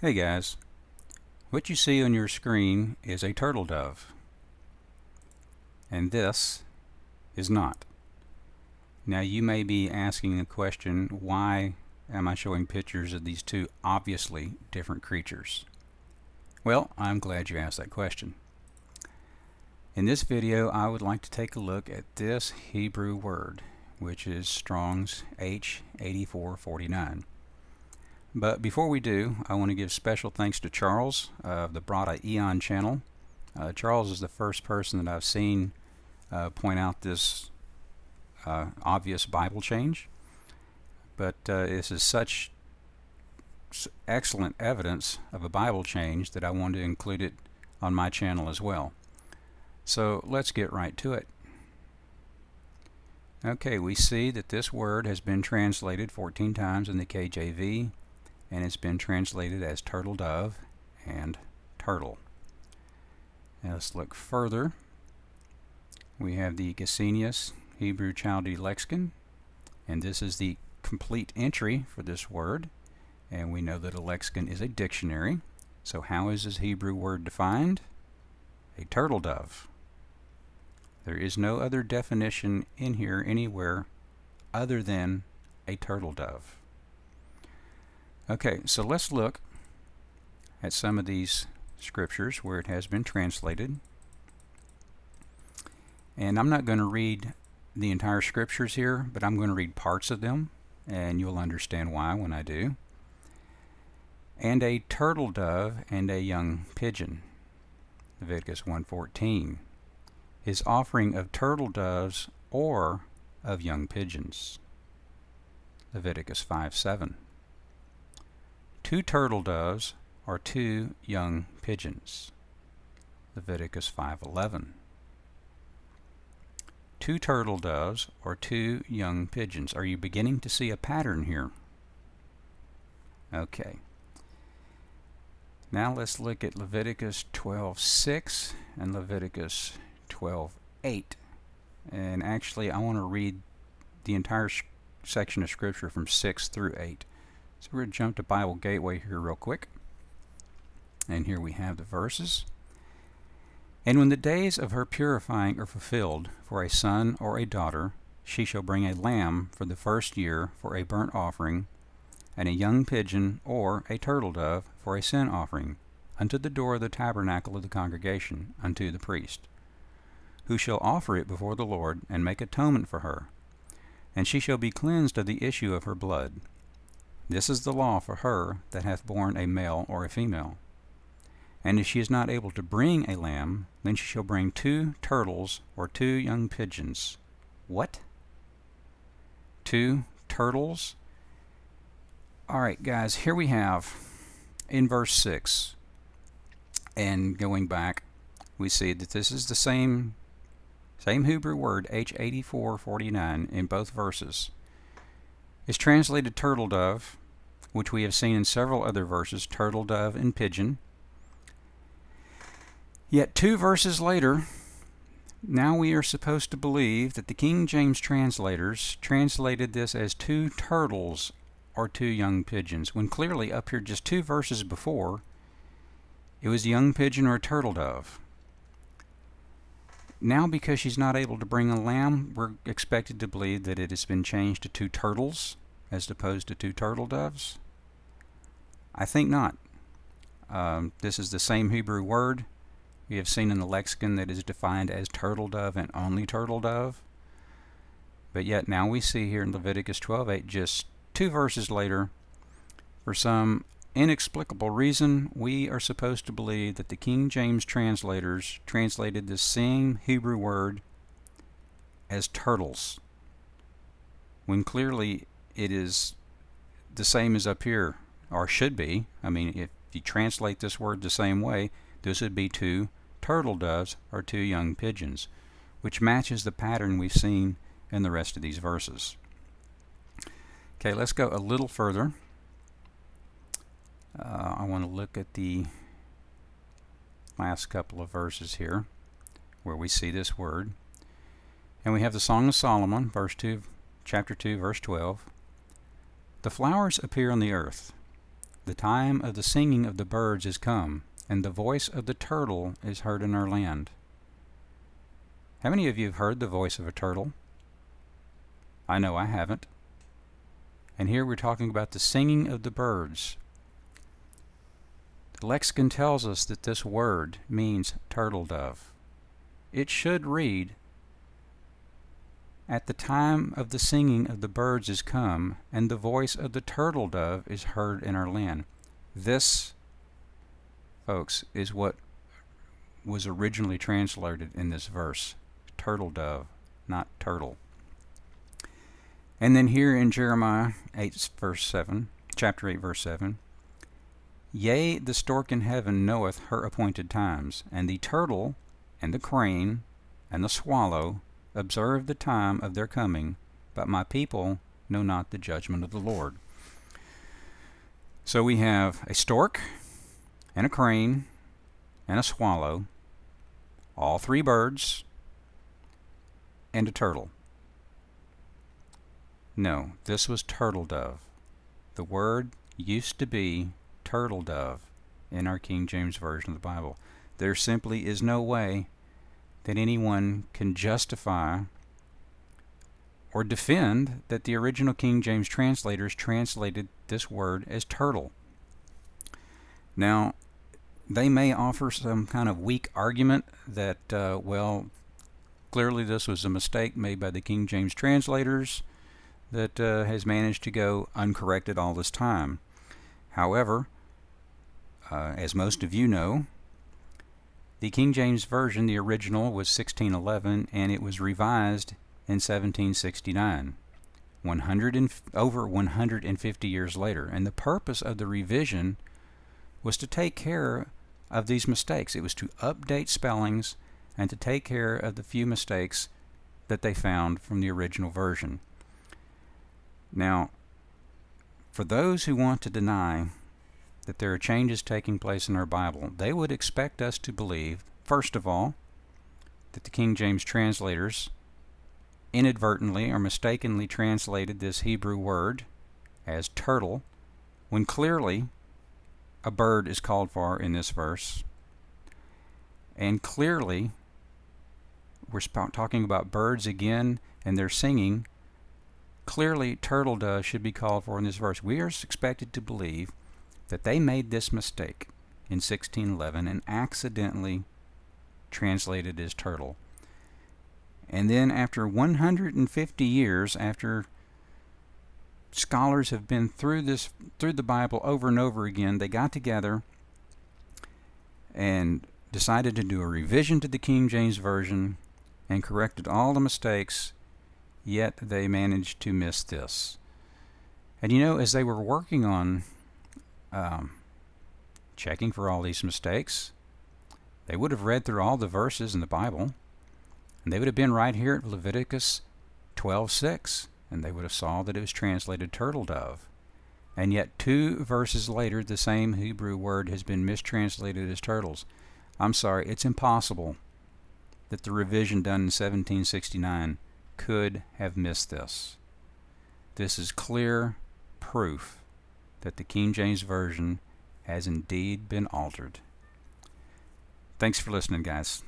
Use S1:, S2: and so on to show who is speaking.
S1: Hey guys, what you see on your screen is a turtle dove, and this is not. Now you may be asking the question, why am I showing pictures of these two obviously different creatures? Well, I'm glad you asked that question. In this video, I would like to take a look at this Hebrew word, which is Strong's H8449. But before we do, I want to give special thanks to Charles of the Braddah Eon channel. Charles is the first person that I've seen point out this obvious Bible change. But this is such excellent evidence of a Bible change that I wanted to include it on my channel as well. So let's get right to it. Okay, we see that this word has been translated 14 times in the KJV, and it's been translated as turtle dove and turtle. Now let's look further. We have the Gesenius Hebrew Chaldee Lexicon, and this is the complete entry for this word, and we know that a lexicon is a dictionary. So how is this Hebrew word defined? A turtle dove. There is no other definition in here anywhere other than a turtle dove. Okay, so let's look at some of these scriptures where it has been translated. And I'm not going to read the entire scriptures here, but I'm going to read parts of them, and you'll understand why when I do. And a turtle dove and a young pigeon. Leviticus 1:14. His offering of turtle doves or of young pigeons. Leviticus 5:7. 2 turtle doves or 2 young pigeons. Leviticus 5:11. 2 turtle doves or 2 young pigeons. Are you beginning to see a pattern here? Okay. Now let's look at Leviticus 12:6 and Leviticus 12:8. And actually I want to read the entire section of scripture from 6 through 8. So we're going to jump to Bible Gateway here real quick. And here we have the verses. And when the days of her purifying are fulfilled for a son or a daughter, she shall bring a lamb for the first year for a burnt offering, and a young pigeon or a turtle dove for a sin offering, unto the door of the tabernacle of the congregation, unto the priest, who shall offer it before the Lord, and make atonement for her. And she shall be cleansed of the issue of her blood. This is the law for her that hath borne a male or a female. And if she is not able to bring a lamb, then she shall bring 2 turtles or 2 young pigeons. What? 2 turtles? Alright guys, here we have in verse 6, and going back, we see that this is the same Hebrew word, H8449, in both verses. It's translated turtle dove, which we have seen in several other verses, turtle dove and pigeon. Yet 2 verses later, now we are supposed to believe that the King James translators translated this as 2 turtles or 2 young pigeons, when clearly up here just 2 verses before, it was a young pigeon or a turtle dove. Now because she's not able to bring a lamb, we're expected to believe that it has been changed to 2 turtles as opposed to 2 turtle doves? I think not. This is the same Hebrew word we have seen in the lexicon that is defined as turtle dove and only turtle dove. But yet now we see here in Leviticus 12:8, just 2 verses later, for some inexplicable reason, we are supposed to believe that the King James translators translated this same Hebrew word as turtles, when clearly it is the same as up here, or should be. I mean, if you translate this word the same way, this would be 2 turtle doves or 2 young pigeons, which matches the pattern we've seen in the rest of these verses. Okay, let's go a little further. I want to look at the last couple of verses here where we see this word. And we have the Song of Solomon, chapter 2, verse 12. The flowers appear on the earth, The time of the singing of the birds is come, and the voice of the turtle is heard in our land. How many of you have heard the voice of a turtle? I know I haven't. And here we're talking about the singing of the birds. The lexicon tells us that this word means turtle dove. It should read, at the time of the singing of the birds is come, and the voice of the turtle dove is heard in our land. This, folks, is what was originally translated in this verse. Turtle dove, not turtle. And then here in Jeremiah 8, verse 7, chapter 8, verse 7, yea, the stork in heaven knoweth her appointed times, and the turtle, and the crane, and the swallow observe the time of their coming, but my people know not the judgment of the Lord. So we have a stork, and a crane, and a swallow, all three birds, and a turtle. No, this was turtle dove. The word used to be turtle dove in our King James Version of the Bible. There simply is no way that anyone can justify or defend that the original King James translators translated this word as turtle. Now, they may offer some kind of weak argument that, well, clearly this was a mistake made by the King James translators that has managed to go uncorrected all this time. However, as most of you know, the King James Version, the original, was 1611, and it was revised in 1769, over 150 years later. And the purpose of the revision was to take care of these mistakes. It was to update spellings and to take care of the few mistakes that they found from the original version. Now, for those who want to deny that there are changes taking place in our Bible, they would expect us to believe, first of all, that the King James translators inadvertently or mistakenly translated this Hebrew word as turtle, when clearly a bird is called for in this verse. And clearly, we're talking about birds again, and they're singing. Clearly, turtle dove should be called for in this verse. We are expected to believe that they made this mistake in 1611 and accidentally translated as turtle. And then after 150 years, after scholars have been through the Bible over and over again, they got together and decided to do a revision to the King James Version and corrected all the mistakes, yet they managed to miss this. And you know, as they were working on checking for all these mistakes, they would have read through all the verses in the Bible, and they would have been right here at Leviticus 12:6, and they would have saw that it was translated turtle dove. And yet 2 verses later, the same Hebrew word has been mistranslated as turtles. I'm sorry, it's impossible that the revision done in 1769 could have missed this. This is clear proof that the King James Version has indeed been altered. Thanks for listening, guys.